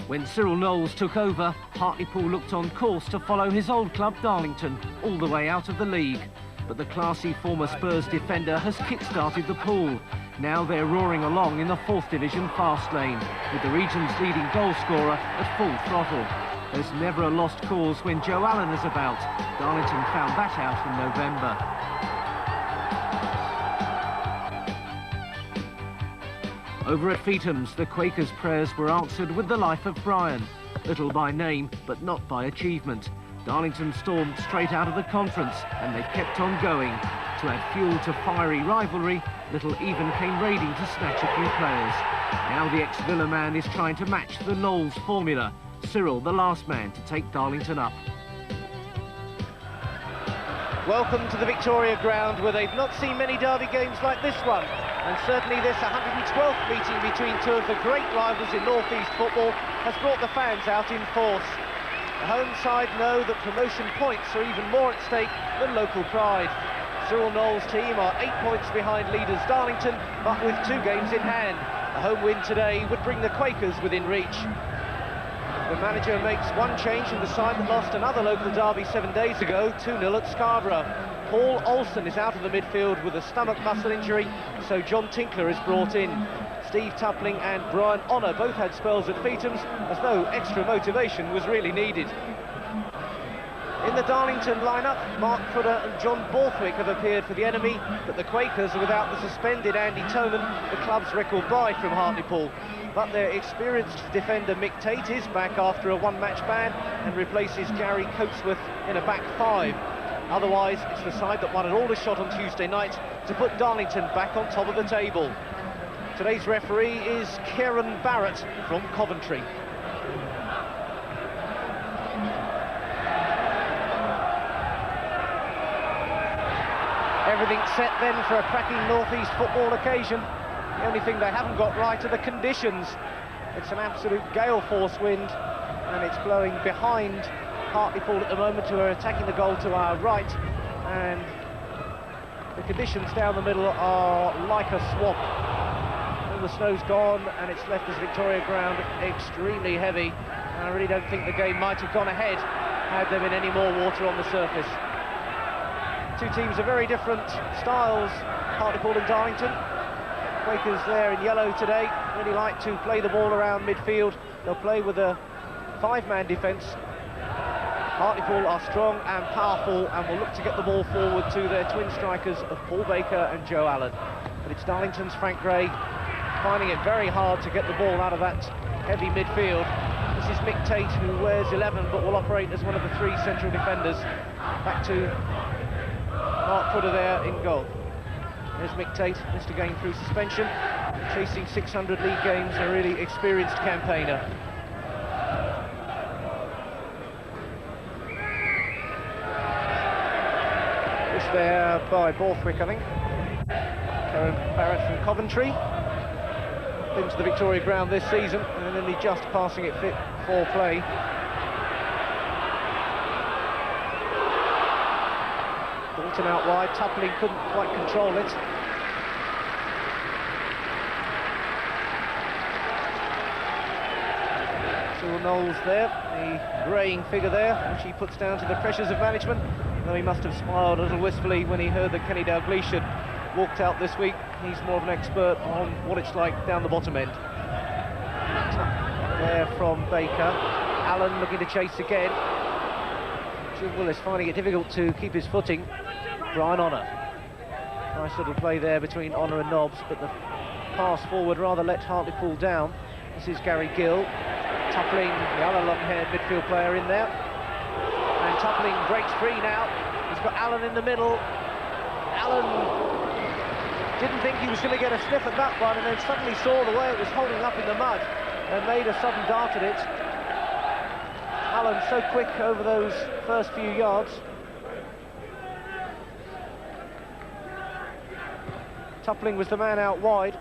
When Cyril Knowles took over, Hartlepool looked on course to follow his old club Darlington all the way out of the league. But the classy former Spurs defender has kick-started the pool. Now they're roaring along in the 4th Division fast lane, with the region's leading goal scorer at full throttle. There's never a lost cause when Joe Allen is about. Darlington found that out in November. Over at Feetham's, the Quakers' prayers were answered with the life of Brian. Little by name, but not by achievement. Darlington stormed straight out of the conference, and they've kept on going. To add fuel to fiery rivalry, Little even came raiding to snatch a few players. Now the ex-Villa man is trying to match the Knowles formula. Cyril, the last man to take Darlington up. Welcome to the Victoria Ground, where they've not seen many derby games like this one. And certainly this 112th meeting between two of the great rivals in North East football has brought the fans out in force. The home side know that promotion points are even more at stake than local pride. Cyril Knowles' team are 8 points behind leaders Darlington, but with 2 games in hand. A home win today would bring the Quakers within reach. The manager makes one change in the side that lost another local derby 7 days ago, 2-0 at Scarborough. Paul Olsen is out of the midfield with a stomach muscle injury, so John Tinkler is brought in. Steve Tupling and Brian Honour both had spells at Feetham's, as though extra motivation was really needed. In the Darlington lineup, Mark Crudder and John Borthwick have appeared for the enemy, but the Quakers are without the suspended Andy Toman, the club's record buy from Hartlepool. But their experienced defender Mick Tate is back after a one-match ban and replaces Gary Coatsworth in a back 5. Otherwise, it's the side that won an Aldershot on Tuesday night to put Darlington back on top of the table. Today's referee is Kieran Barrett from Coventry. Everything's set then for a cracking North East football occasion. The only thing they haven't got right are the conditions. It's an absolute gale force wind, and it's blowing behind Hartlepool at the moment, who are attacking the goal to our right, and the conditions down the middle are like a swamp. All the snow's gone, and it's left us Victoria Ground extremely heavy, and I really don't think the game might have gone ahead had there been any more water on the surface. Two teams of very different styles, Hartlepool and Darlington. Quakers there in yellow today really like to play the ball around midfield. They'll play with a 5-man defence. Hartlepool are strong and powerful and will look to get the ball forward to their twin strikers of Paul Baker and Joe Allen. But it's Darlington's Frank Gray finding it very hard to get the ball out of that heavy midfield. This is Mick Tate, who wears 11 but will operate as one of the 3 central defenders. Back to Mark Crudder there in goal. There's Mick Tate, missed a game through suspension. Chasing 600 league games, a really experienced campaigner. Pushed there by Borthwick, I think. Karen Barrett from Coventry. Been to the Victoria Ground this season, and only just passing it fit for play. Dalton out wide, Tupling couldn't quite control it. Cyril Knowles there, the greying figure there, which he puts down to the pressures of management, though he must have smiled a little wistfully when he heard that Kenny Dalglish had walked out this week. He's more of an expert on what it's like down the bottom end. There from Baker. Allen looking to chase again. Jim Willis finding it difficult to keep his footing. Brian Honour. Nice little play there between Honour and Nobbs, but the pass forward rather let Hartlepool down. This is Gary Gill. Tupling, the other long-haired midfield player in there. And Tupling breaks free now. He's got Allen in the middle. Allen didn't think he was going to get a sniff at that one, and then suddenly saw the way it was holding up in the mud and made a sudden dart at it. Allen so quick over those first few yards. Tupling was the man out wide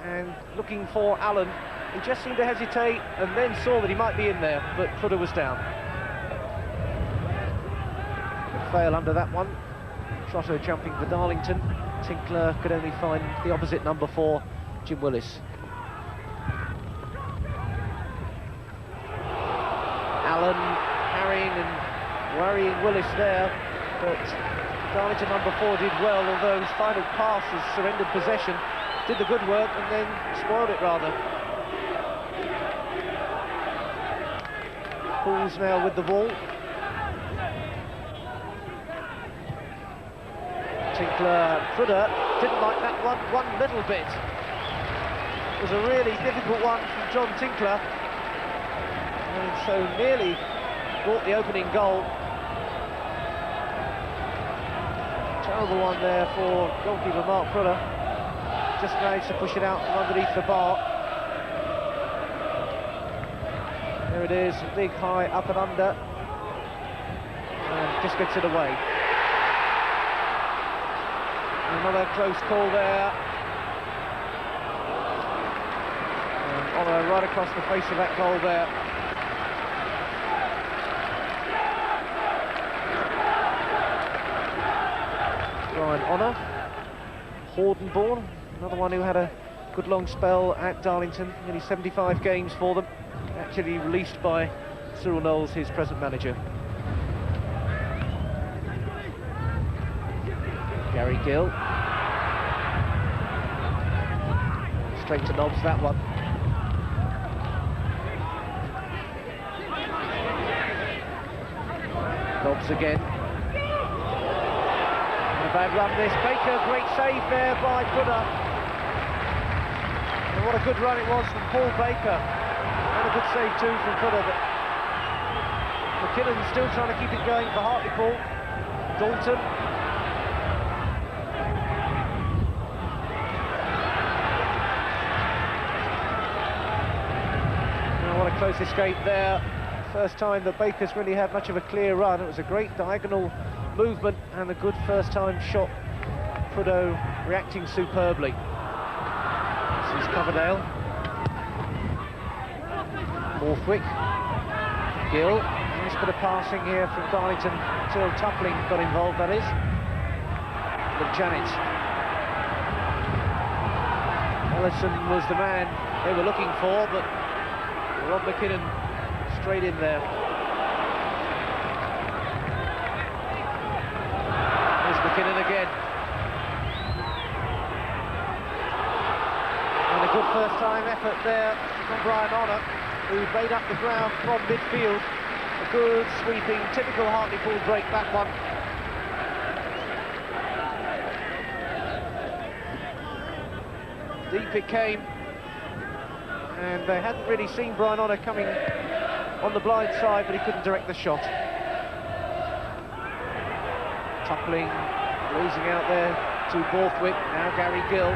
and looking for Allen. He just seemed to hesitate and then saw that he might be in there, but Crudder was down. Good fail under that one. Trotter jumping for Darlington. Tinkler could only find the opposite number 4, Jim Willis. worrying Willis there, but Darlington number 4 did well, although his final pass has surrendered possession, did the good work and then spoiled it rather. Pools now with the ball. Tinkler, Prudder didn't like that one little bit. It was a really difficult one from John Tinkler, and so nearly brought the opening goal. Terrible one there for goalkeeper Mark Prudder. Just managed to push it out from underneath the bar. There it is, big high up and under, and just gets it away. Another close call there. And Honor right across the face of that goal there. Brian Honor, Hordenborn, another one who had a good long spell at Darlington, nearly 75 games for them, actually released by Cyril Knowles, his present manager. Gary Gill. Straight to Nobbs, that one. Nobbs again. And a bad run this. Baker, great save there by Prudder. And what a good run it was from Paul Baker. And a good save too from Prudder. But McKinnon's still trying to keep it going for Hartlepool. Dalton. Close escape there. First time that Baker's really had much of a clear run. It was a great diagonal movement and a good first time shot. Prudhoe reacting superbly. This is Coverdale. Borthwick. Gill. Nice bit of passing here from Darlington until Toppling got involved, that is. But Janet. Ellison was the man they were looking for, but Rob McKinnon straight in there. There's McKinnon again. And a good first time effort there from Brian Honor, who made up the ground from midfield. A good sweeping, typical Hartlepool break, that one. Deep it came. And they hadn't really seen Brian Honor coming on the blind side, but he couldn't direct the shot. Toppling, losing out there to Borthwick. Now Gary Gill.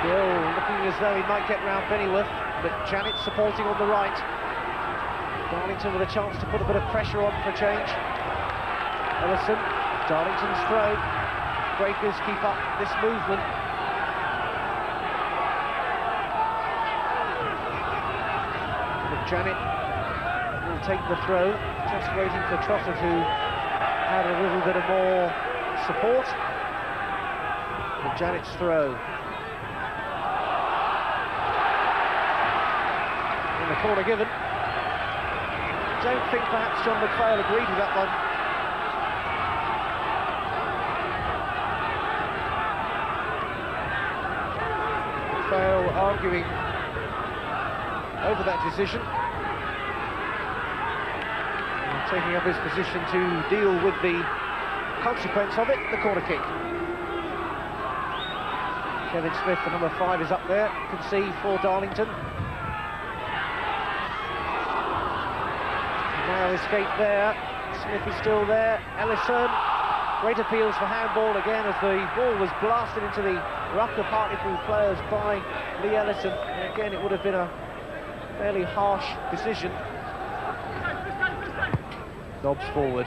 Gill looking as though he might get round Pennyworth, but Janet supporting on the right. Darlington with a chance to put a bit of pressure on for a change. Ellison, Darlington's throw. Breakers keep up this movement. Janet will take the throw, just waiting for Trotter to add a little bit of more support. But Janet's throw. In the corner given. Don't think perhaps John McPhail agreed with that one. McPhail arguing over that decision, and taking up his position to deal with the consequence of it, the corner kick. Kevin Smith, the number 5, is up there, you can see, for Darlington. Now escape there, Smith is still there, Ellison, great appeals for handball again as the ball was blasted into the ruck of Hartlepool players by Lee Ellison, and again it would have been a fairly harsh decision. Dobbs forward.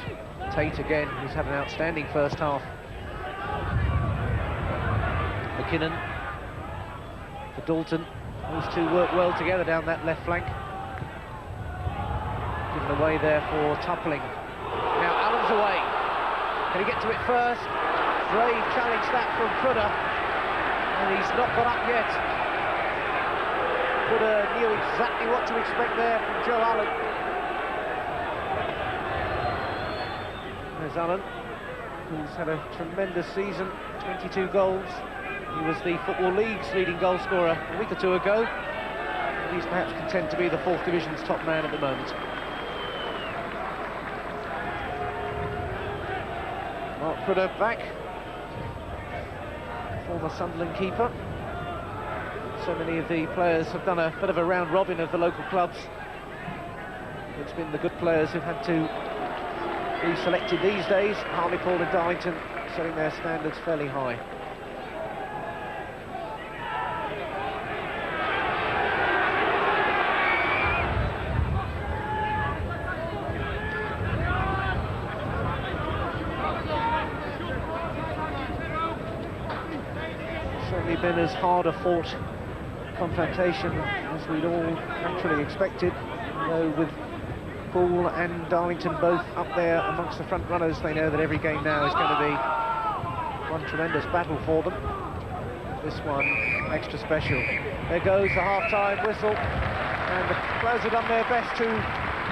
Tate again, who's had an outstanding first half. McKinnon for Dalton. Those two work well together down that left flank. Given away there for Toppling. Now Allen's away. Can he get to it first? Brave challenged that from Prudder, and he's not got up yet. Prudder knew exactly what to expect there from Joe Allen. Allen, who's had a tremendous season, 22 goals. He was the Football League's leading goal scorer a week or two ago. And he's perhaps content to be the 4th Division's top man at the moment. Mark Prudhoe back, former Sunderland keeper. So many of the players have done a bit of a round robin of the local clubs. It's been the good players who've had to be selected these days. Hartlepool and Darlington setting their standards fairly high. Certainly been as hard a fought confrontation as we'd all naturally expected, though with Poole and Darlington both up there amongst the front runners, they know that every game now is going to be one tremendous battle for them. This one extra special. There goes the half-time whistle, and the players have done their best to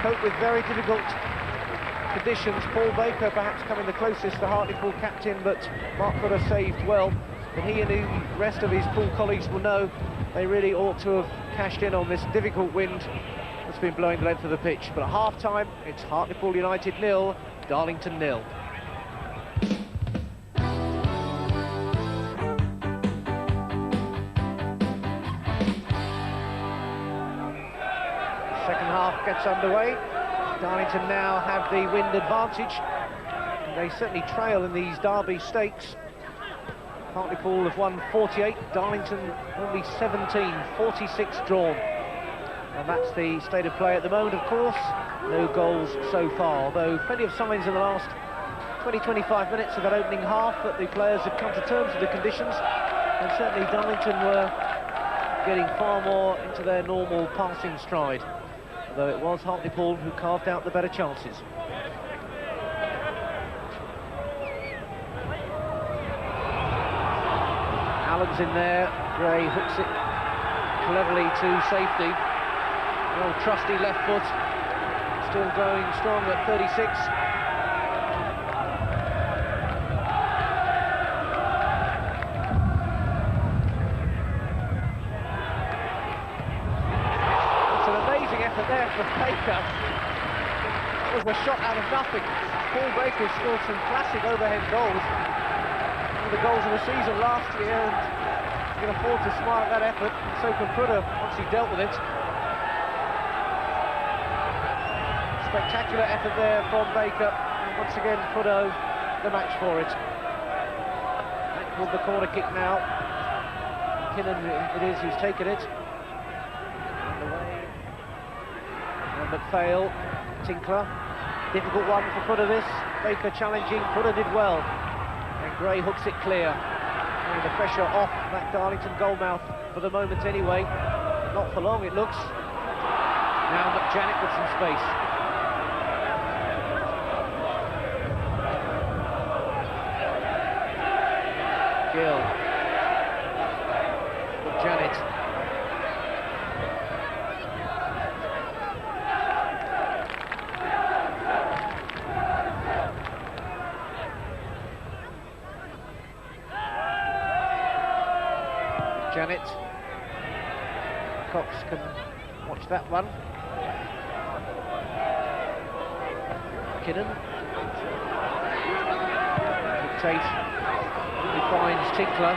cope with very difficult conditions. Paul Baker perhaps coming the closest, the Hartlepool captain, but Mark Prudhoe saved well. But he and the rest of his Poole colleagues will know they really ought to have cashed in on this difficult wind that's been blowing the length of the pitch. But at half-time, it's Hartlepool United 0, Darlington 0. Second half gets underway. Darlington now have the wind advantage. And they certainly trail in these derby stakes. Hartlepool have won 48, Darlington only 17, 46 drawn. And that's the state of play at the moment, of course. No goals so far, though plenty of signs in the last 20-25 minutes of that opening half that the players have come to terms with the conditions. And certainly Darlington were getting far more into their normal passing stride, although it was Hartlepool who carved out the better chances. Allen's in there, Gray hooks it cleverly to safety. The old trusty left foot, still going strong at 36. It's an amazing effort there for Baker. That was a shot out of nothing. Paul Baker scored some classic overhead goals. The goals of the season last year, and he can afford to smile at that effort, and so can Prudhoe once he dealt with it. Spectacular effort there from Baker, and once again Prudhoe the match for it. Back with the corner kick now. Kinnan it is who's taken it. And McPhail, Tinkler. Difficult one for Prudhoe this. Baker challenging, Prudhoe did well. And Gray hooks it clear. And the pressure off that Darlington goalmouth for the moment anyway. Not for long, it looks. Now McJanet with some space. Gill. McJanet. Janet. Cox can watch that one. Kinnan. Tate. He finds Tinkler.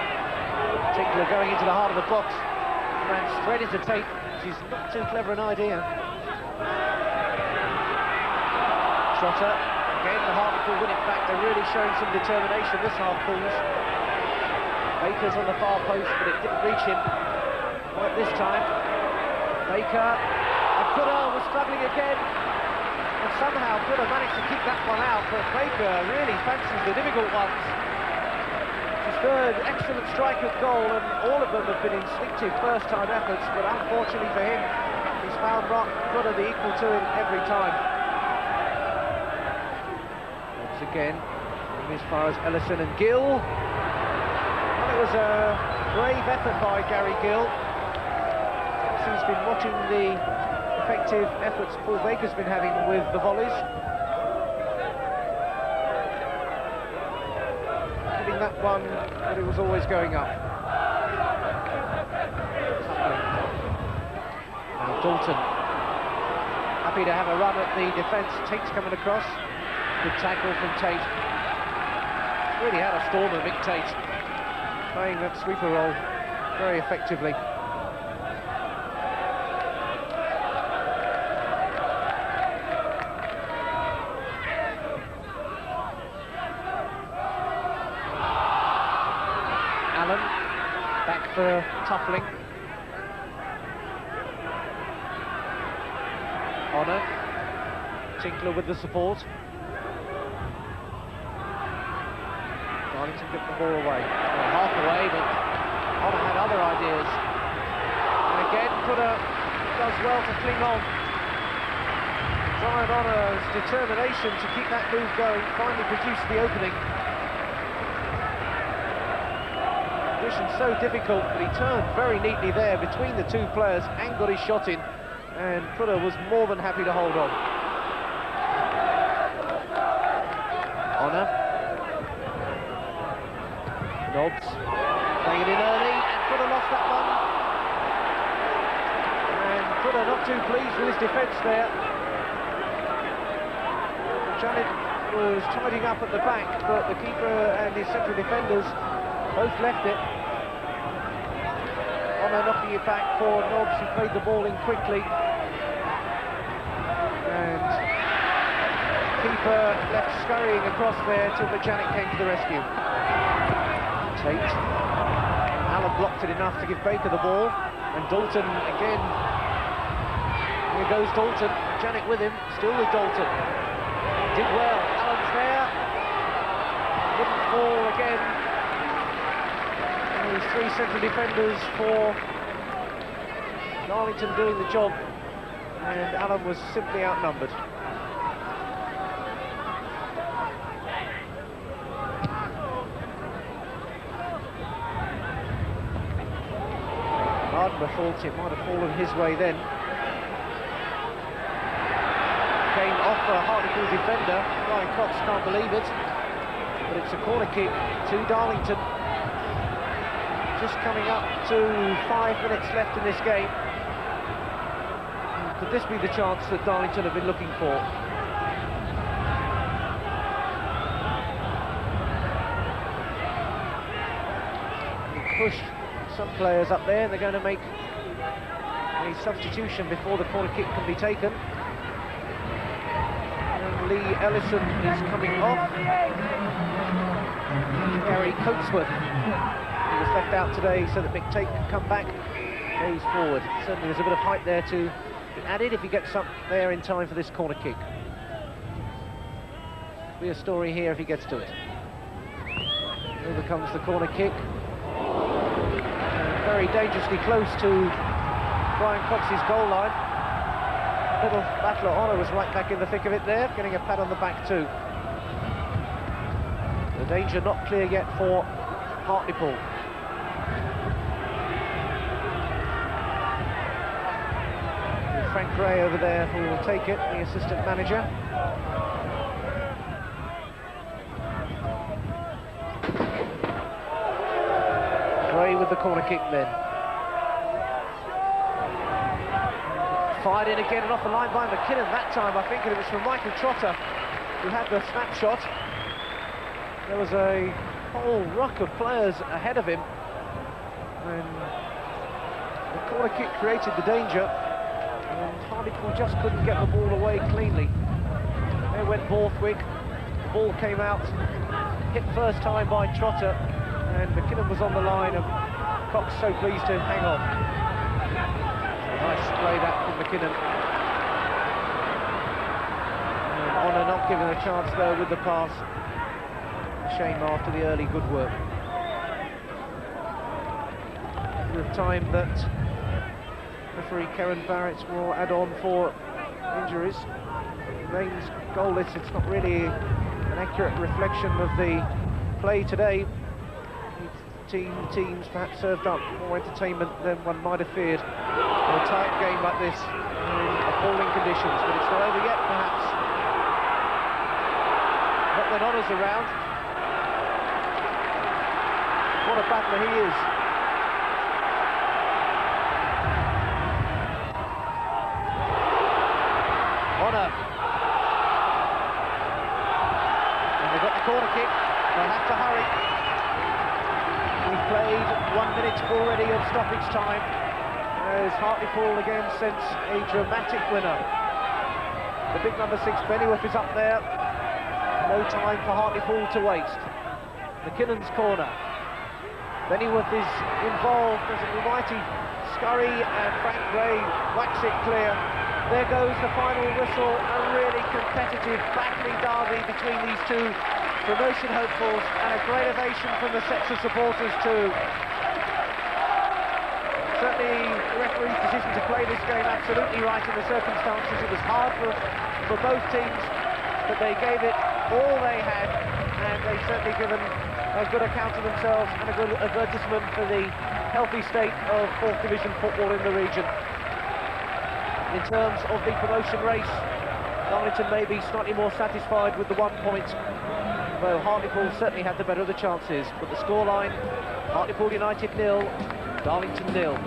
Tinkler going into the heart of the box. Ran straight into Tate, which is not too clever an idea. Trotter. Again, the Hartlepool win it back. They're really showing some determination, this Hartlepool's. Baker's on the far post, but it didn't reach him quite this time. Baker, and Prudhoe was struggling again, and somehow Prudhoe managed to keep that one out, but Baker really fancies the difficult ones. His third excellent strike at goal, and all of them have been instinctive first-time efforts, but unfortunately for him, he's found Prudhoe the equal to him every time. Once again, as far as Ellison and Gill. It was a brave effort by Gary Gill. He's been watching the effective efforts Paul Baker's been having with the volleys. that one, but it was always going up. Now Dalton, happy to have a run at the defence. Tate's coming across. Good tackle from Tate. Really had a stormer, Mick Tate, playing that sweeper role very effectively. Allen, back for Tuffling. Honor, Tinkler with the support. Darlington get the ball away. Well, half away, but Honor had other ideas. And again, Pooler does well to cling on. Brian Honor's determination to keep that move going finally produced the opening. Conditions so difficult, but he turned very neatly there between the two players and got his shot in. And Pooler was more than happy to hold on. Honor. Knowles playing it in early, and Pooler lost that one. And Pooler not too pleased with his defence there. Janet was tidying up at the back, but the keeper and his central defenders both left it. Honor knocking it back for Knowles, who played the ball in quickly. And keeper left scurrying across there till Janet came to the rescue. Tate. Allen blocked it enough to give Baker the ball, and Dalton again. Here goes Dalton. Janet with him, still with Dalton. Did well. Allen's there. Wouldn't fall again. And these three central defenders for Darlington doing the job, and Allen was simply outnumbered. Thought it might have fallen his way then. Came off for a Hartlepool defender. Ryan Cox can't believe it, but it's a corner kick to Darlington. Just coming up to 5 minutes left in this game. Could this be the chance that Darlington have been looking for? He pushed some players up there. They're going to make a substitution before the corner kick can be taken. And Lee Ellison is coming off. Gary Coatsworth, he was left out today so that Mick Tate can come back, goes forward. Certainly there's a bit of height there to be added if he gets up there in time for this corner kick. Be a story here if he gets to it. Over comes the corner kick. Very dangerously close to Brian Cox's goal line. Little battle of honour was right back in the thick of it there, getting a pat on the back too. The danger not clear yet for Hartlepool. With Frank Gray over there who will take it, the assistant manager. With the corner kick then. Fired in again and off the line by McKinnon that time, I think, and it was from Michael Trotter who had the snapshot. There was a whole ruck of players ahead of him, and the corner kick created the danger, and Hartlepool just couldn't get the ball away cleanly. There went Borthwick, the ball came out, hit first time by Trotter, and McKinnon was on the line, and Cox so pleased to hang on. Nice play that from McKinnon. And Honor not given a chance though with the pass. Shame after the early good work. The time that referee Karen Barrett will add on for injuries. Remains goalless. It's not really an accurate reflection of the play today. Teams perhaps served up more entertainment than one might have feared in a tight game like this in appalling conditions, but it's not over yet perhaps. Not when Honor's around. what a battler he is. Honor. And they've got the corner kick. They'll have to hurry. We've played 1 minute already of stoppage time. As Hartlepool again sense a dramatic winner. The big number 6, Bennyworth, is up there. No time for Hartlepool to waste. McKinnon's corner. Bennyworth is involved as a mighty Scurry and Frank Gray whacks it clear. There goes the final whistle, a really competitive battling derby between these two promotion hopefuls, and a great ovation from the sets of supporters too. Certainly the referee's decision to play this game absolutely right in the circumstances. It was hard for both teams, but they gave it all they had, and they've certainly given a good account of themselves and a good advertisement for the healthy state of 4th Division football in the region. In terms of the promotion race, Darlington may be slightly more satisfied with the 1 point, though Hartlepool certainly had the better of the chances. But the scoreline, Hartlepool United 0, Darlington 0.